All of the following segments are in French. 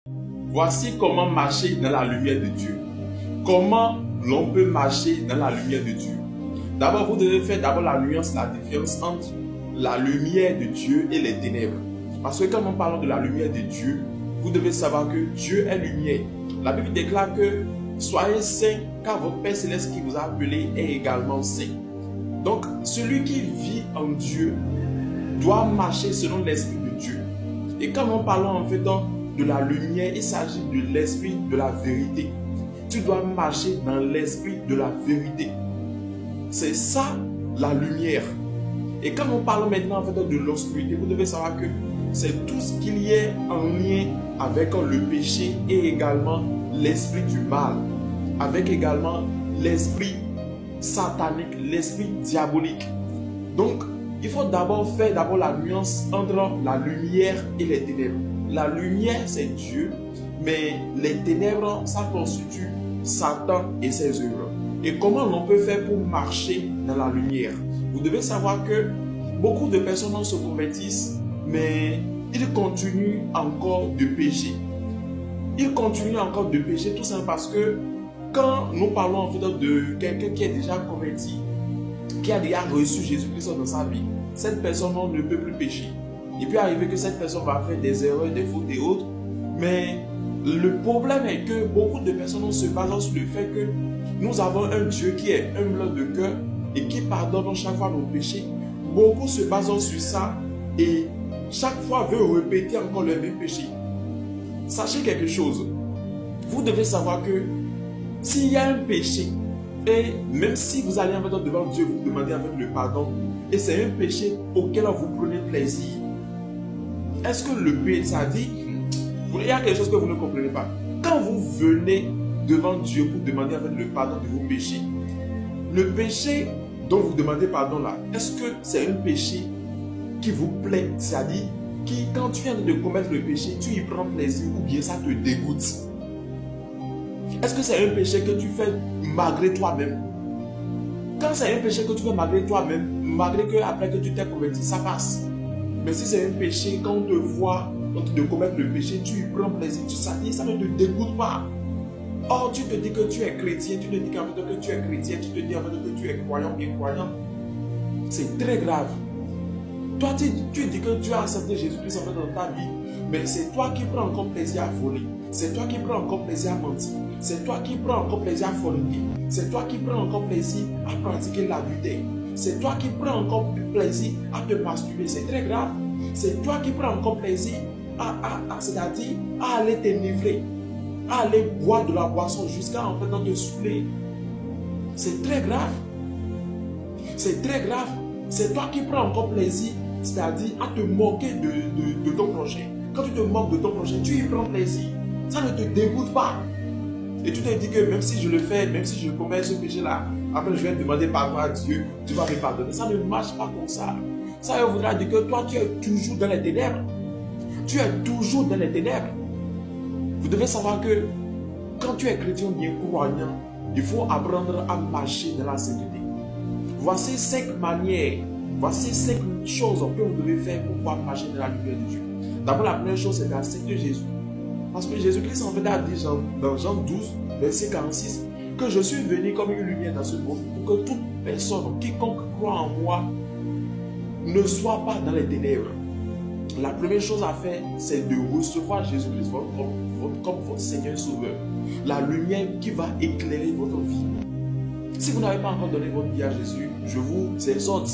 Voici comment marcher dans la lumière de Dieu. Comment l'on peut marcher dans la lumière de Dieu. D'abord, vous devez faire d'abord la nuance, la différence entre la lumière de Dieu et les ténèbres. Parce que quand nous parlons de la lumière de Dieu, vous devez savoir que Dieu est lumière. La Bible déclare que soyez saints car votre Père Céleste qui vous a appelé est également saint. Donc, celui qui vit en Dieu doit marcher selon l'Esprit de Dieu. Et quand nous parlons en fait de la lumière, il s'agit de l'Esprit de la vérité. Tu dois marcher dans l'Esprit de la vérité. C'est ça la lumière. Et quand nous parlons maintenant en fait de l'obscurité, vous devez savoir que c'est tout ce qu'il y a en lien avec le péché et également l'esprit du mal, avec également l'esprit satanique, l'esprit diabolique. Donc, il faut d'abord faire la nuance entre la lumière et les ténèbres. La lumière, c'est Dieu, mais les ténèbres, ça constitue Satan et ses œuvres. Et comment on peut faire pour marcher dans la lumière? Vous devez savoir que beaucoup de personnes se convertissent, mais ils continuent encore de pécher. Ils continuent encore de pécher tout simplement parce que quand nous parlons en fait de quelqu'un qui est déjà converti, qui a déjà reçu Jésus-Christ dans sa vie, cette personne ne peut plus pécher. Il peut arriver que cette personne va faire des erreurs, des fautes et autres, mais le problème est que beaucoup de personnes se basent sur le fait que nous avons un Dieu qui est humble de cœur et qui pardonne chaque fois nos péchés. Beaucoup se basent sur ça et chaque fois veut répéter encore le même péché. Sachez quelque chose, vous devez savoir que s'il y a un péché, et même si vous allez en fait devant Dieu, vous demandez avec le pardon, et c'est un péché auquel vous prenez plaisir, est-ce que le péché, ça dit, il y a quelque chose que vous ne comprenez pas. Quand vous venez devant Dieu pour demander avec le pardon de vos péchés, le péché dont vous demandez pardon là, est-ce que c'est un péché qui vous plaît, c'est-à-dire qui, quand tu viens de commettre le péché, tu y prends plaisir ou bien ça te dégoûte? Est-ce que c'est un péché que tu fais malgré toi-même? Quand c'est un péché que tu fais malgré toi-même, malgré que après que tu t'es converti, ça passe. Mais si c'est un péché, quand on te voit en train de commettre le péché, tu y prends plaisir, ça ne te dégoûte pas. Or, tu te dis que tu es chrétien, tu te dis qu'en fait que tu es chrétien, tu te dis en fait que tu es croyant, bien croyant. C'est très grave. Toi, tu dis que tu as accepté Jésus-Christ en fait dans ta vie, mais c'est toi qui prends encore plaisir à voler. C'est toi qui prends encore plaisir à mentir. C'est toi qui prends encore plaisir à forniquer. C'est toi qui prends encore plaisir à pratiquer l'adultère. C'est toi qui prends encore plaisir à te masturber. C'est très grave. C'est toi qui prends encore plaisir c'est-à-dire à aller t'énivrer, à aller boire de la boisson jusqu'à en fait te saouler. C'est très grave. C'est très grave. C'est toi qui prends encore plaisir, c'est-à-dire à te moquer de ton prochain. Quand tu te moques de ton prochain, tu y prends plaisir. Ça ne te dégoûte pas. Et tu te dis que même si je le fais, même si je commets ce péché-là, après je vais demander pardon à Dieu, tu vas me pardonner. Ça ne marche pas comme ça. Ça voudra dire que toi, tu es toujours dans les ténèbres. Tu es toujours dans les ténèbres. Vous devez savoir que quand tu es chrétien bien croyant, il faut apprendre à marcher dans la sainteté. Voici 5 manières, voici 5 choses que vous devez faire pour pouvoir marcher dans la lumière de Dieu. D'abord, la première chose, c'est d'accepter Jésus. Parce que Jésus-Christ en fait a dit dans Jean 12, verset 46, que je suis venu comme une lumière dans ce monde pour que toute personne, quiconque croit en moi, ne soit pas dans les ténèbres. La première chose à faire, c'est de recevoir Jésus-Christ comme votre Seigneur et Sauveur. La lumière qui va éclairer votre vie. Si vous n'avez pas encore donné votre vie à Jésus, je vous exhorte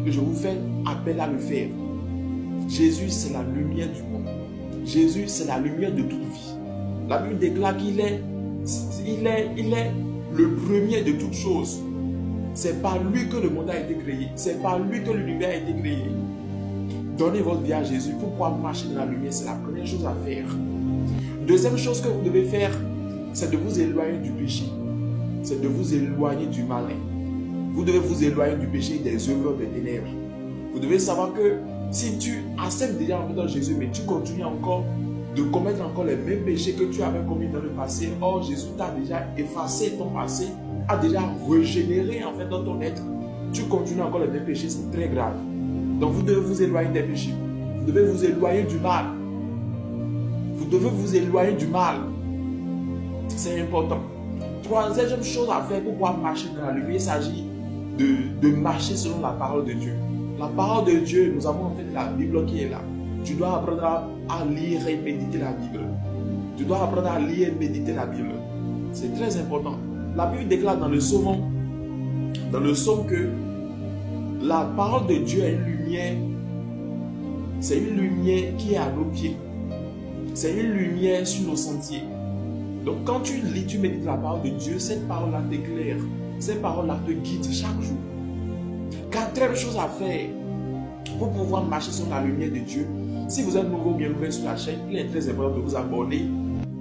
et je vous fais appel à le faire. Jésus, c'est la lumière du monde. Jésus, c'est la lumière de toute vie. La Bible déclare qu'il est le premier de toutes choses. C'est par lui que le monde a été créé. C'est par lui que l'univers a été créé. Donnez votre vie à Jésus pour pouvoir marcher dans la lumière. C'est la première chose à faire. Deuxième chose que vous devez faire, c'est de vous éloigner du péché. C'est de vous éloigner du malin. Vous devez vous éloigner du péché et des œuvres des ténèbres. Vous devez savoir que si tu acceptes déjà en dans Jésus, mais tu continues encore de commettre encore les mêmes péchés que tu avais commis dans le passé, or Jésus t'a déjà effacé ton passé, a déjà régénéré en fait dans ton être, tu continues encore les mêmes péchés, c'est très grave. Donc vous devez vous éloigner des péchés. Vous devez vous éloigner du mal. Vous devez vous éloigner du mal. C'est important. Troisième chose à faire pour pouvoir marcher dans la lumière, il s'agit de marcher selon la parole de Dieu. La parole de Dieu, nous avons en fait la Bible qui est là. Tu dois apprendre à lire et méditer la Bible. Tu dois apprendre à lire et méditer la Bible. C'est très important. La Bible déclare dans le psaume que la parole de Dieu est une lumière. C'est une lumière qui est à nos pieds. C'est une lumière sur nos sentiers. Donc quand tu lis, tu médites la parole de Dieu, cette parole-là t'éclaire. Cette parole-là te guide chaque jour. Quatrième chose à faire pour pouvoir marcher sur la lumière de Dieu. Si vous êtes nouveau ou bien nouvelle sur la chaîne, il est très important de vous abonner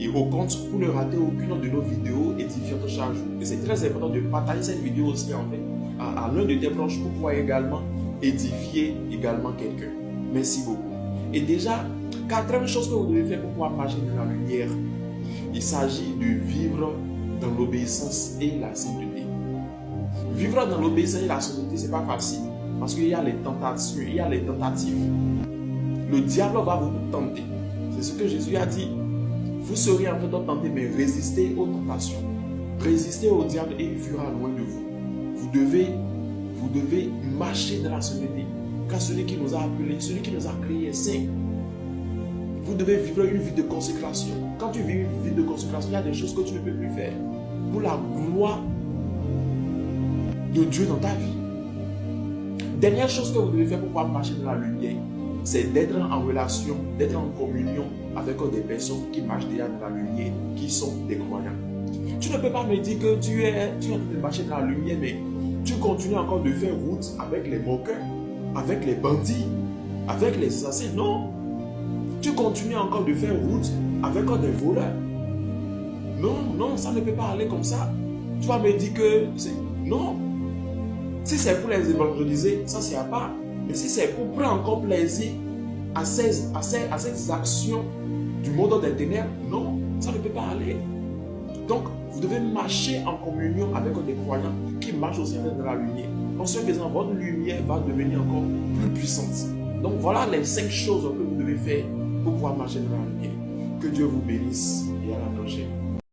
et au compte pour ne rater aucune de nos vidéos édifiantes chaque jour. Et c'est très important de partager cette vidéo aussi en fait à l'un de tes proches pour pouvoir également édifier également quelqu'un. Merci beaucoup. Et déjà, quatrième chose que vous devez faire pour pouvoir marcher dans la lumière, il s'agit de vivre dans l'obéissance et la sainteté. Vivre dans l'obéissance et la sainteté, ce n'est pas facile parce qu'il y a les tentations, il y a les tentatives. Le diable va vous tenter. C'est ce que Jésus a dit. Vous serez en fait tentés, mais résistez aux tentations. Résistez au diable et il fuira loin de vous. Vous devez marcher dans la sainteté. Car celui qui nous a appelés, celui qui nous a créés est saint. Vous devez vivre une vie de consécration. Quand tu vis une vie de consécration, il y a des choses que tu ne peux plus faire. Pour la gloire de Dieu dans ta vie. Dernière chose que vous devez faire pour pouvoir marcher dans la lumière, c'est d'être en relation, d'être en communion avec des personnes qui marchent déjà dans la lumière, qui sont des croyants. Tu ne peux pas me dire que tu es en train de marcher dans la lumière, mais tu continues encore de faire route avec les moqueurs, avec les bandits, avec les assassins. Non. Tu continues encore de faire route avec des voleurs. Non, ça ne peut pas aller comme ça. Tu vas me dire que non. Si c'est pour les évangéliser, ça c'est à part. Mais si c'est pour prendre encore plaisir à ces actions du monde des ténèbres, non, ça ne peut pas aller. Donc, vous devez marcher en communion avec des croyants qui marchent aussi dans la lumière. En ce faisant, votre lumière va devenir encore plus puissante. Donc, voilà les 5 choses que vous devez faire pour pouvoir marcher dans la lumière. Que Dieu vous bénisse et à la prochaine.